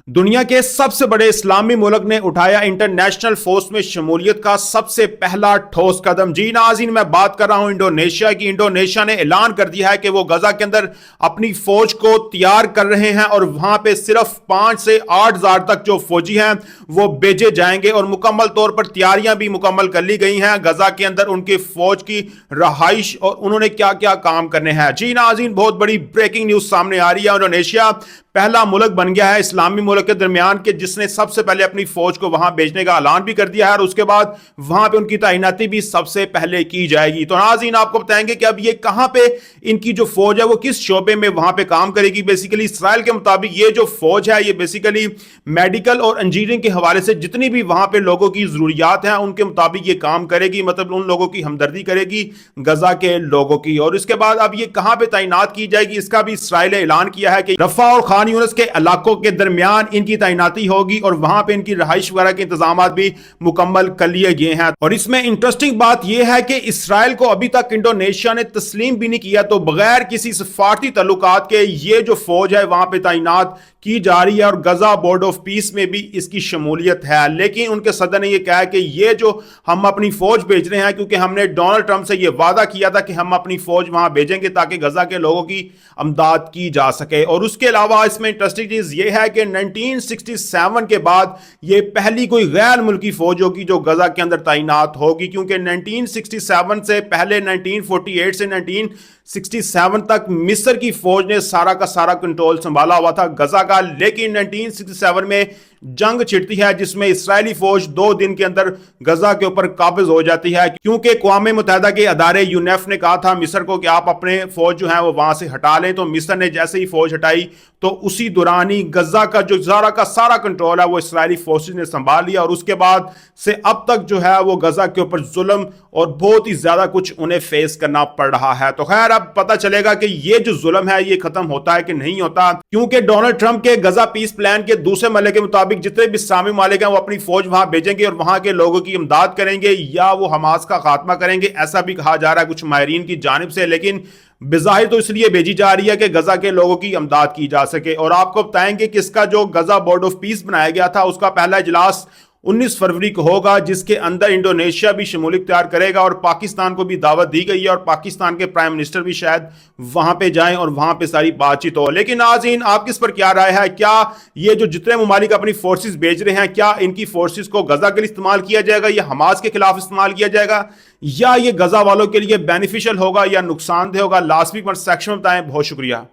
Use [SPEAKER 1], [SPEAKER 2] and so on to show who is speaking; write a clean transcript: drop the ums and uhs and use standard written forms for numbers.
[SPEAKER 1] दुनिया के सबसे बड़े इस्लामी मुल्क ने उठाया इंटरनेशनल फोर्स में शमूलियत का सबसे पहला ठोस कदम। जी नाज़रीन, मैं बात कर रहा हूं इंडोनेशिया की। इंडोनेशिया ने ऐलान कर दिया है कि वो गजा के अंदर अपनी फौज को तैयार कर रहे हैं और वहां पे सिर्फ 5 से 8 हजार तक जो फौजी हैं वो भेजे जाएंगे और मुकम्मल तौर पर तैयारियां भी मुकम्मल कर ली गई हैं गजा के अंदर उनके फौज की रहाइश और उन्होंने क्या क्या काम करने हैं। जी नाज़रीन, बहुत बड़ी ब्रेकिंग न्यूज सामने आ रही है। इंडोनेशिया पहला मुल्क बन गया है इस्लामी मुल्क के दरमियान के जिसने सबसे पहले अपनी फौज को वहां भेजने का ऐलान भी कर दिया है और उसके बाद वहां पे उनकी तैनाती भी सबसे पहले की जाएगी। तो नाज़रीन, आपको बताएंगे कि अब ये कहां पे इनकी जो फौज है वो किस शोबे में वहां पे काम करेगी। बेसिकली इसराइल के मुताबिक ये जो फौज है ये बेसिकली मेडिकल और इंजीनियरिंग के हवाले से जितनी भी वहां पे लोगों की जरूरियात हैं उनके मुताबिक ये काम करेगी, मतलब उन लोगों की हमदर्दी करेगी गजा के लोगों की। और इसके बाद अब ये कहां पे तैनात की जाएगी इसका भी इसराइल ने ऐलान किया है कि रफा और खान यूनिस के इलाकों के दरमियान इनकी तैनाती होगी और वहां पे इनकी रहाइश वगैरह के इंतजाम भी मुकम्मल कर लिए गए हैं। और इसमें इंटरेस्टिंग बात यह है कि इसराइल को अभी तक इंडोनेशिया ने तस्लीम भी नहीं किया, तो बगैर किसी सफारती तल्लुकात के ये जो फौज है वहां पे तैनात की जा रही है और गजा बोर्ड ऑफ पीस में भी इसकी शमूलियत है। लेकिन उनके सदर ने यह कहा कि ये जो हम अपनी फौज भेज रहे हैं क्योंकि हमने डोनाल्ड ट्रंप से यह वादा किया था कि हम अपनी फौज वहां भेजेंगे ताकि गजा के लोगों की अमदाद की जा सके। और उसके अलावा इसमें इंटरेस्टिंग चीज यह है कि 1967 के बाद यह पहली कोई गैर मुल्की फौज होगी जो गजा के अंदर तैनात होगी, क्योंकि 1967 से पहले 1948 से 1967 तक मिस्र की फौज ने सारा का सारा कंट्रोल संभाला हुआ था गजा का। लेकिन 1967 में जंग छिड़ती है जिसमें इस्राएली फौज 2 दिन के अंदर गजा के ऊपर काबिज हो जाती है, क्योंकि अक़वाम मुत्तहिदा के अदारे यूनेफ ने कहा था मिस्र को कि आप अपने फौज जो है वो वहां से हटा लें। तो मिस्र ने जैसे ही फौज हटाई तो उसी दौरान ही गजा का जो सारा का सारा कंट्रोल है वो इस्राएली फोर्सेज ने संभाल लिया और उसके बाद से अब तक जो है वो गजा के ऊपर जुल्म और बहुत ही ज्यादा कुछ उन्हें फेस करना पड़ रहा है। तो खैर अब पता चलेगा कि ये जो जुल्म है ये खत्म होता है कि नहीं होता, क्योंकि डोनाल्ड ट्रंप के गजा पीस प्लान के दूसरे मरहले के मुताबिक जितने भी इस्लामी ममालिक हैं वो अपनी फौज वहां भेजेंगे और वहां के लोगों की इमदाद करेंगे या वो हमास का खात्मा करेंगे, ऐसा भी कहा जा रहा है कुछ माहिरीन की जानिब से। लेकिन बिज़ाहिर तो इसलिए भेजी जा रही है कि गजा के लोगों की इमदाद की जा सके। और आपको बताएंगे कि इसका जो गजा बोर्ड ऑफ पीस बनाया गया था उसका पहला इजलास 19 फरवरी को होगा, जिसके अंदर इंडोनेशिया भी शमूलियत तैयार करेगा और पाकिस्तान को भी दावत दी गई है और पाकिस्तान के प्राइम मिनिस्टर भी शायद वहां पे जाएं और वहां पे सारी बातचीत हो। लेकिन नाज़रीन, आप किस पर क्या राय है? क्या ये जो जितने ममालिक अपनी फोर्सेस भेज रहे हैं क्या इनकी फोर्सेस को गजा के लिए इस्तेमाल किया जाएगा या हमास के खिलाफ इस्तेमाल किया जाएगा, या ये गजा वालों के लिए बेनिफिशियल होगा या नुकसानदेह होगा? लास्ट वीक सेक्शन में बताएं। बहुत शुक्रिया।